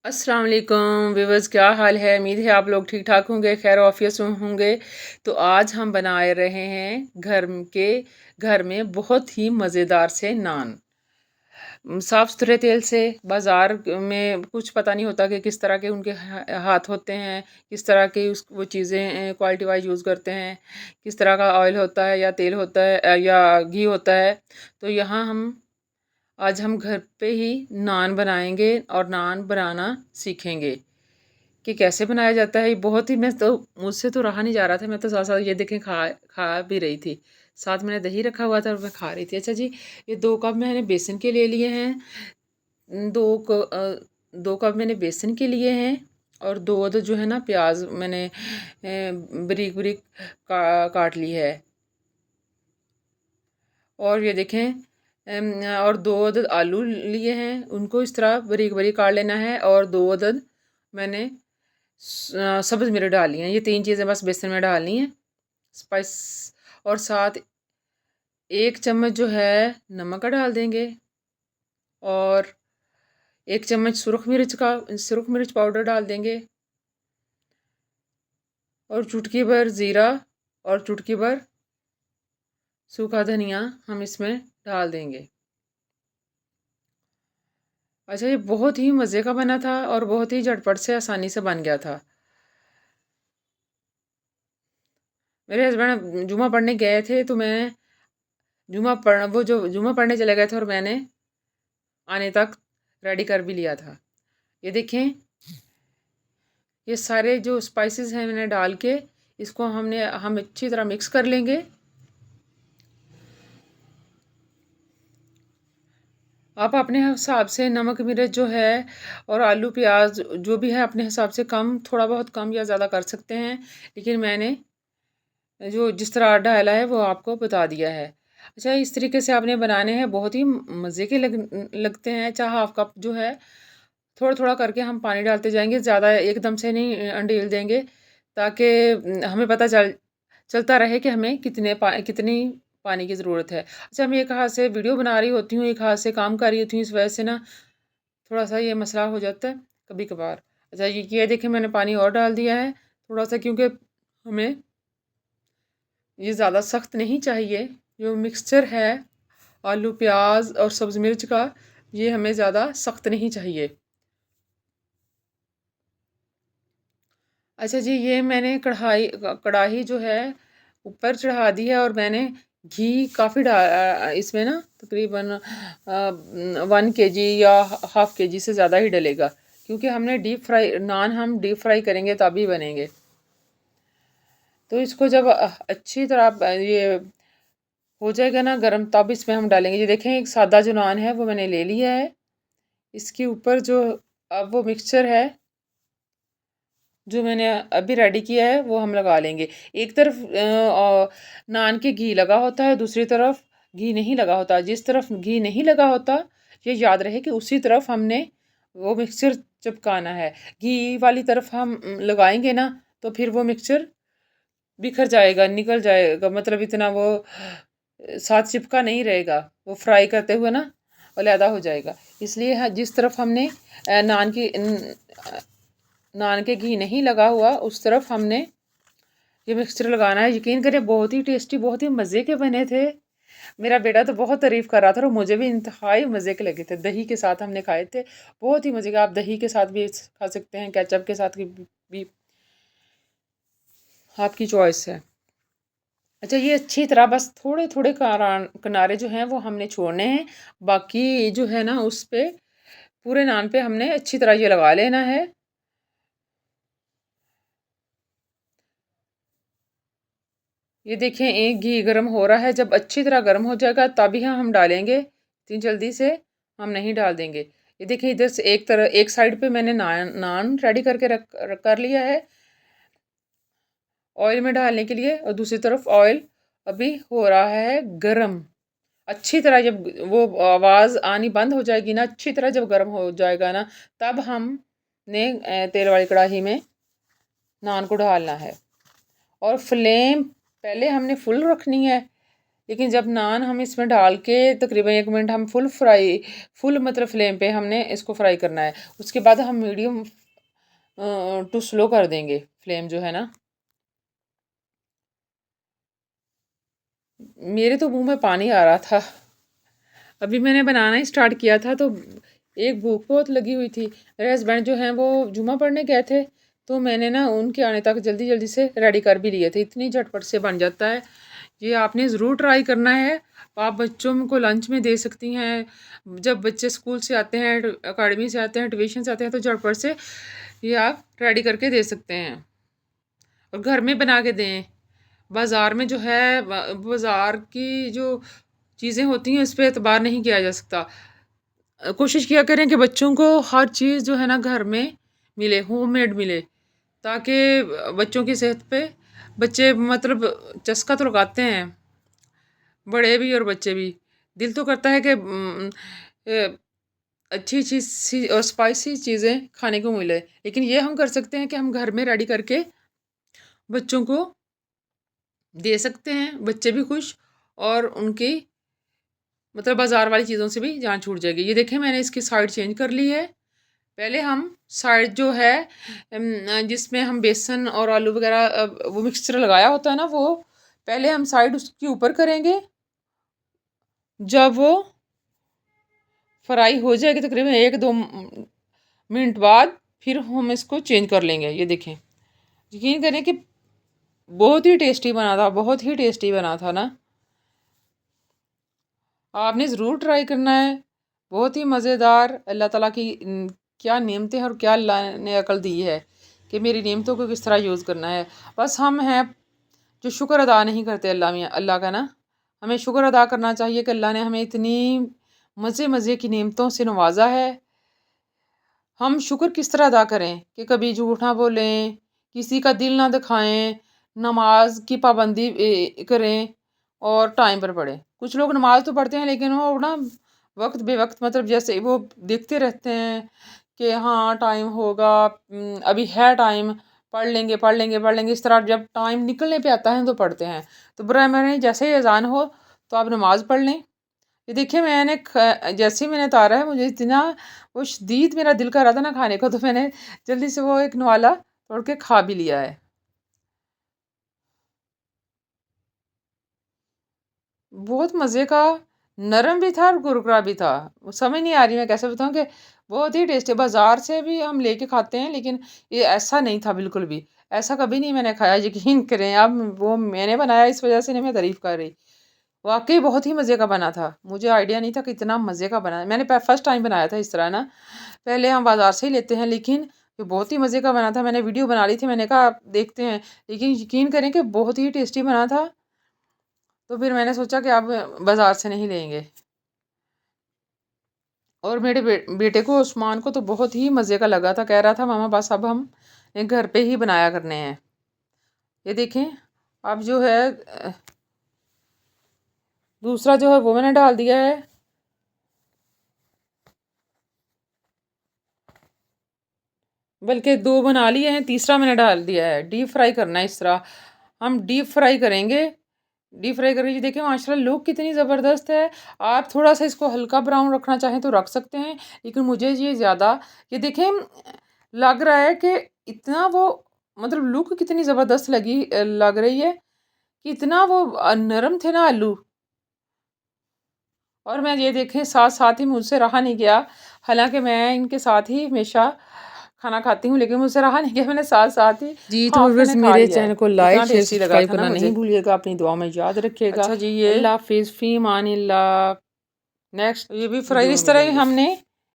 अस्सलाम वालेकुम व्यूअर्स, क्या हाल है। उम्मीद है आप लोग ठीक ठाक होंगे, खैर ऑफियस होंगे। तो आज हम बना रहे हैं घर में बहुत ही मज़ेदार से नान। साफ़ सुथरे तेल से। बाज़ार में कुछ पता नहीं होता कि किस तरह के उनके हाथ होते हैं, किस तरह की वो चीज़ें क्वालिटी वाइज यूज़ करते हैं, किस तरह का ऑयल होता है या तेल होता है या घी होता है। तो यहाँ आज हम घर पे ही नान बनाएंगे और नान बनाना सीखेंगे कि कैसे बनाया जाता है। ये बहुत ही मुझसे तो रहा नहीं जा रहा था। मैं तो साथ साथ ये देखें खा खा भी रही थी। साथ मैंने दही रखा हुआ था और मैं खा रही थी। अच्छा जी, ये 2 कप मैंने बेसन के ले लिए हैं। दो क, अ, 2 कप मैंने बेसन के लिए हैं। और दो अदद जो है ना प्याज मैंने बारीक बारीक काट ली है। और ये देखें और 2 अदद आलू लिए हैं, उनको इस तरह बारीक बारीक काट लेना है। और 2 अदद मैंने सब्ज़ मिर्च डाली हैं। ये 3 चीज़ें बस बेसन में डालनी है, स्पाइस। और साथ 1 चम्मच जो है नमक का डाल देंगे। और 1 चम्मच सुरख मिर्च पाउडर डाल देंगे। और चुटकी भर ज़ीरा और चुटकी भर सूखा धनिया हम इसमें डाल देंगे। अच्छा, ये बहुत ही मज़े का बना था और बहुत ही झटपट से आसानी से बन गया था। मेरे हस्बैंड जुमा पढ़ने गए थे, तो मैं जुमा पढ़ने चले गए थे और मैंने आने तक रेडी कर भी लिया था। ये देखें, ये सारे जो स्पाइसेस हैं मैंने डाल के इसको हम अच्छी तरह मिक्स कर लेंगे। आप अपने हिसाब से नमक मिर्च जो है और आलू प्याज जो भी है अपने हिसाब से कम, थोड़ा बहुत कम या ज़्यादा कर सकते हैं। लेकिन मैंने जो जिस तरह डाला है वो आपको बता दिया है। अच्छा, इस तरीके से आपने बनाने हैं, बहुत ही मज़े के लगते हैं। अच्छा, हाफ कप जो है थोड़ा थोड़ा करके हम पानी डालते जाएंगे, ज़्यादा एकदम से नहीं अंडील देंगे, ताकि हमें पता चलता रहे कि हमें कितनी पानी की ज़रूरत है। अच्छा, मैं एक हाथ से वीडियो बना रही होती हूँ, एक हाथ से काम कर रही होती हूँ, इस वजह से ना थोड़ा सा ये मसला हो जाता है कभी कभार। अच्छा, ये देखिए मैंने पानी और डाल दिया है थोड़ा सा, क्योंकि हमें ये ज़्यादा सख्त नहीं चाहिए। जो मिक्सचर है आलू प्याज और सब्ज़ मिर्च का, ये हमें ज़्यादा सख्त नहीं चाहिए। अच्छा जी, ये मैंने कढ़ाई जो है ऊपर चढ़ा दी है और मैंने घी काफ़ी इसमें ना तकरीबन 1 kg या हाफ के जी से ज़्यादा ही डलेगा, क्योंकि हमने हम डीप फ्राई करेंगे तभी बनेंगे। तो इसको जब अच्छी तरह ये हो जाएगा ना गरम, तब इसमें हम डालेंगे। ये देखें, एक सादा जो नान है वो मैंने ले लिया है। इसके ऊपर जो अब वो मिक्सचर है जो मैंने अभी रेडी किया है वो हम लगा लेंगे। एक तरफ नान के घी लगा होता है, दूसरी तरफ घी नहीं लगा होता। जिस तरफ घी नहीं लगा होता, ये याद रहे कि उसी तरफ हमने वो मिक्सचर चिपकाना है। घी वाली तरफ हम लगाएंगे ना, तो फिर वो मिक्सचर बिखर जाएगा, निकल जाएगा, मतलब इतना वो साथ चिपका नहीं रहेगा। वो फ्राई करते हुए ना अलहदा हो जाएगा। इसलिए जिस तरफ हमने नान के घी नहीं लगा हुआ उस तरफ हमने ये मिक्सचर लगाना है। यकीन करें, बहुत ही टेस्टी, बहुत ही मज़े के बने थे। मेरा बेटा तो बहुत तारीफ़ कर रहा था और मुझे भी इंतहाई मज़े के लगे थे। दही के साथ हमने खाए थे, बहुत ही मज़े के। आप दही के साथ भी खा सकते हैं, केचप के साथ भी आपकी चॉइस है। अच्छा, ये अच्छी तरह बस थोड़े थोड़े किनारे जो हैं वो हमने छोड़ने हैं। बाकी जो है ना उस पे पूरे नान पे हमने अच्छी तरह ये लगा लेना है। ये देखें, एक घी गर्म हो रहा है, जब अच्छी तरह गर्म हो जाएगा तभी हम डालेंगे। इतनी जल्दी से हम नहीं डाल देंगे। ये देखें, इधर से एक साइड पे मैंने नान रेडी करके कर लिया है ऑयल में डालने के लिए, और दूसरी तरफ ऑयल अभी हो रहा है गर्म। अच्छी तरह जब वो आवाज़ आनी बंद हो जाएगी ना, अच्छी तरह जब गर्म हो जाएगा ना, तब हमने तेल वाली कढ़ाई में नान को डालना है। और फ्लेम पहले हमने फुल रखनी है, लेकिन जब नान हम इसमें डाल के तकरीबन 1 मिनट हम फुल मतलब फ्लेम पे हमने इसको फ्राई करना है। उसके बाद हम मीडियम टू स्लो कर देंगे फ्लेम जो है ना। मेरे तो मुंह में पानी आ रहा था। अभी मैंने बनाना ही स्टार्ट किया था तो एक भूख बहुत लगी हुई थी। मेरे हस्बैंड जो हैं वो जुमा पढ़ने गए थे, तो मैंने ना उनके आने तक जल्दी जल्दी से रेडी कर भी लिए थे। इतनी झटपट से बन जाता है। ये आपने ज़रूर ट्राई करना है। आप बच्चों को लंच में दे सकती हैं। जब बच्चे स्कूल से आते हैं, अकेडमी से आते हैं, ट्यूशन से आते हैं, तो झटपट से ये आप रेडी करके दे सकते हैं और घर में बना के दें। बाज़ार में जो है बाज़ार की जो चीज़ें होती हैं उस पे एतबार नहीं किया जा सकता। कोशिश किया करें कि बच्चों को हर चीज़ जो है ना घर में मिले, होममेड मिले, ताकि बच्चों की सेहत पे बच्चे मतलब चस्का तो लगाते हैं, बड़े भी और बच्चे भी। दिल तो करता है कि अच्छी अच्छी सी और स्पाइसी चीज़ें खाने को मिले, लेकिन ये हम कर सकते हैं कि हम घर में रेडी करके बच्चों को दे सकते हैं। बच्चे भी खुश और उनकी मतलब बाज़ार वाली चीज़ों से भी जान छूट जाएगी। ये देखें मैंने इसकी साइड चेंज कर ली है। पहले हम साइड जो है जिसमें हम बेसन और आलू वगैरह वो मिक्सचर लगाया होता है ना, वो पहले हम साइड उसके ऊपर करेंगे। जब वो फ्राई हो जाएगी तकरीबन 1-2 मिनट बाद फिर हम इसको चेंज कर लेंगे। ये देखें, यकीन करें कि बहुत ही टेस्टी बना था, बहुत ही टेस्टी बना था ना। आपने ज़रूर ट्राई करना है। बहुत ही मज़ेदार। अल्लाह ताला की क्या नेमतें हैं और क्या अल्लाह ने अकल दी है कि मेरी नेमतों को किस तरह यूज़ करना है। बस हम हैं जो शुक्र अदा नहीं करते अल्लाह का ना। हमें शुक्र अदा करना चाहिए कि अल्लाह ने हमें इतनी मज़े मज़े की नेमतों से नवाजा है। हम शुक्र किस तरह अदा करें कि कभी झूठ ना बोलें, किसी का दिल ना दुखाएं, नमाज की पाबंदी करें और टाइम पर पढ़ें। कुछ लोग नमाज तो पढ़ते हैं लेकिन वो ना वक्त बेवक्त मतलब जैसे वो देखते रहते हैं कि हाँ टाइम होगा, अभी है टाइम, पढ़ लेंगे पढ़ लेंगे पढ़ लेंगे। इस तरह जब टाइम निकलने पे आता है तो पढ़ते हैं। तो बुरा मैंने जैसे ही अजान हो तो आप नमाज पढ़ लें। ये देखिए मैंने जैसे ही मैंने उतारा है, मुझे इतना वो शदीद मेरा दिल कर रहा था ना खाने को, तो मैंने जल्दी से वो एक नवाला तोड़ के खा भी लिया है। बहुत मज़े का, नरम भी था और कुरकुरा भी था। वो समझ नहीं आ रही मैं कैसे बताऊँ कि बहुत ही टेस्टी। बाज़ार से भी हम लेके खाते हैं लेकिन ये ऐसा नहीं था बिल्कुल भी। ऐसा कभी नहीं मैंने खाया, यकीन करें। अब वो मैंने बनाया इस वज़ह से नहीं मैं तारीफ़ कर रही। वाक़ई बहुत ही मज़े का बना था। मुझे आइडिया नहीं था कि इतना मज़े का बना है। मैंने फर्स्ट टाइम बनाया था इस तरह ना। पहले हम बाज़ार से ही लेते हैं लेकिन ये बहुत ही मज़े का बना था। मैंने वीडियो बना ली थी, मैंने कहा आप देखते हैं, लेकिन यकीन करें कि बहुत ही टेस्टी बना था। तो फिर मैंने सोचा कि अब बाज़ार से नहीं लेंगे। और मेरे बेटे को उस्मान को तो बहुत ही मज़े का लगा था। कह रहा था मामा बस अब हम घर पे ही बनाया करने हैं। ये देखें, अब जो है दूसरा जो है वो मैंने डाल दिया है। बल्कि 2 बना लिए हैं, तीसरा मैंने डाल दिया है। डीप फ्राई करना है इस तरह। हम डीप फ्राई करेंगे। डीप फ्राई करके ये देखिए माशाल्लाह लुक कितनी ज़बरदस्त है। आप थोड़ा-सा इसको हल्का ब्राउन रखना चाहें तो रख सकते हैं, लेकिन मुझे ये ज़्यादा ये देखें लग रहा है कि इतना वो मतलब लुक कितनी ज़बरदस्त लग रही है कि इतना वो नरम थे ना आलू। और मैं ये देखें साथ-साथ ही मुझसे रहा नहीं गया। हालाँकि मैं इनके साथ ही हमेशा खाना खाती हूँ, लेकिन मुझसे रहा नहीं गया, मैंने साथ-साथ ही जी तो हाफ बस मैंने खा मेरे लिया है। चैनल को इतना लाइक, शेयर, टेस्टी लगा सब्सक्राइब था ना करना मुझे। नहीं भूलिएगा, अपनी दुआ में याद रखिएगा। अच्छा जी, ये अल्लाह हाफ़िज़, फ़ी अमानिल्लाह। नेक्स्ट ये भी फ्राई वीडियो में इस तरह ही मिलेंगे। हमने